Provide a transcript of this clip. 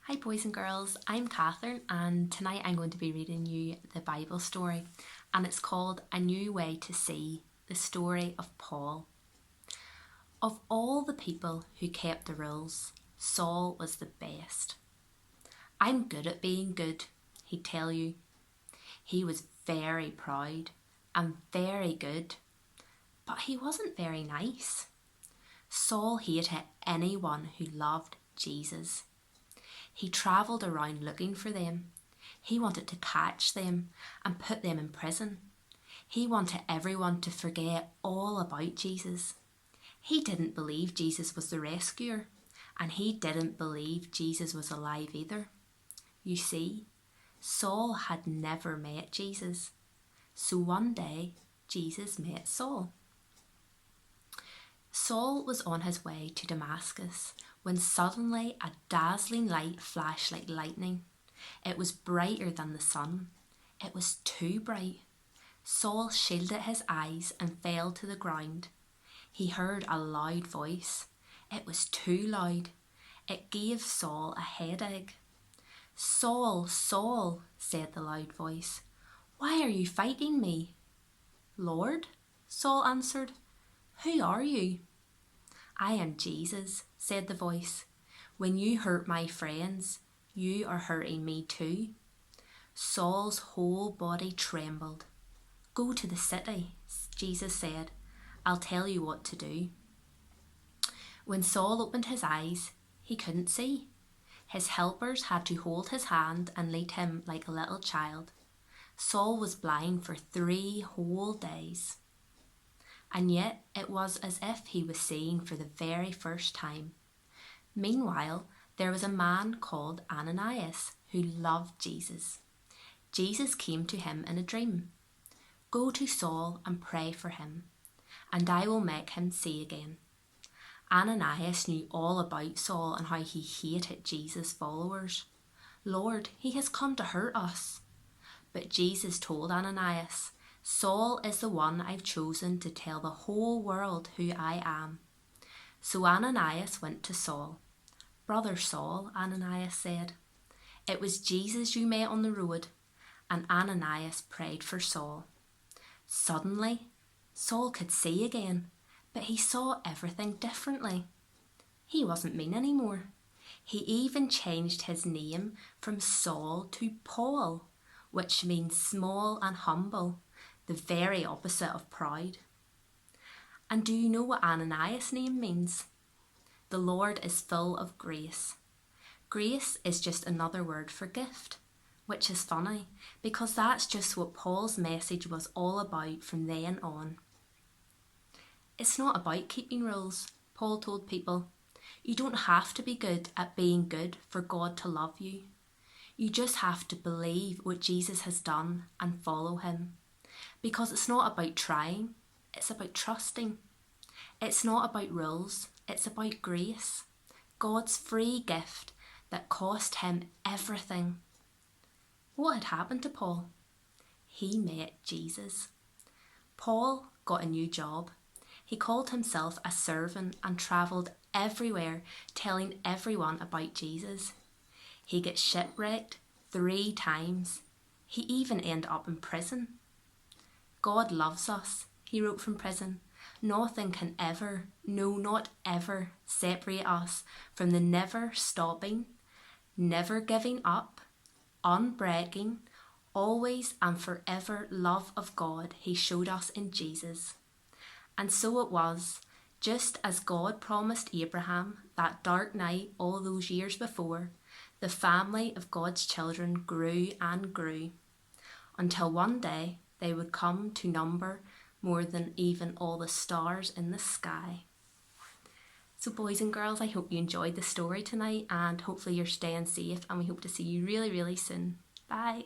Hi boys and girls, I'm Catherine and tonight I'm going to be reading you the Bible story and it's called A New Way to See, the story of Paul. Of all the people who kept the rules, Saul was the best. I'm good at being good, he'd tell you. He was very proud and very good, but he wasn't very nice. Saul hated anyone who loved Jesus. He travelled around looking for them. He wanted to catch them and put them in prison. He wanted everyone to forget all about Jesus. He didn't believe Jesus was the rescuer, and he didn't believe Jesus was alive either. You see, Saul had never met Jesus. So one day, Jesus met Saul. Saul was on his way to Damascus when suddenly a dazzling light flashed like lightning. It was brighter than the sun. It was too bright. Saul shielded his eyes and fell to the ground. He heard a loud voice. It was too loud. It gave Saul a headache. "Saul, Saul," said the loud voice, "why are you fighting me?" "Lord," Saul answered, "who are you?" "I am Jesus," said the voice. "When you hurt my friends, you are hurting me too." Saul's whole body trembled. "Go to the city," Jesus said. "I'll tell you what to do." When Saul opened his eyes, he couldn't see. His helpers had to hold his hand and lead him like a little child. Saul was blind for 3 whole days. And yet it was as if he was seeing for the very first time. Meanwhile, there was a man called Ananias who loved Jesus. Jesus came to him in a dream. "Go to Saul and pray for him, and I will make him see again." Ananias knew all about Saul and how he hated Jesus' followers. "Lord, he has come to hurt us." But Jesus told Ananias, "Saul is the one I've chosen to tell the whole world who I am." So Ananias went to Saul. "Brother Saul," Ananias said, "it was Jesus you met on the road." And Ananias prayed for Saul. Suddenly, Saul could see again, but he saw everything differently. He wasn't mean anymore. He even changed his name from Saul to Paul, which means small and humble, the very opposite of proud. And do you know what Ananias' name means? The Lord is full of grace. Grace is just another word for gift, which is funny because that's just what Paul's message was all about from then on. It's not about keeping rules, Paul told people. You don't have to be good at being good for God to love you. You just have to believe what Jesus has done and follow him. Because it's not about trying, it's about trusting. It's not about rules, it's about grace. God's free gift that cost him everything. What had happened to Paul? He met Jesus. Paul got a new job. He called himself a servant and travelled everywhere telling everyone about Jesus. He gets shipwrecked 3 times. He even ended up in prison. God loves us, he wrote from prison. Nothing can ever, no, not ever, separate us from the never stopping, never giving up, unbreaking, always and forever love of God he showed us in Jesus. And so it was, just as God promised Abraham that dark night all those years before, the family of God's children grew and grew, until one day they would come to number more than even all the stars in the sky. So boys and girls, I hope you enjoyed the story tonight and hopefully you're staying safe and we hope to see you really, really soon. Bye.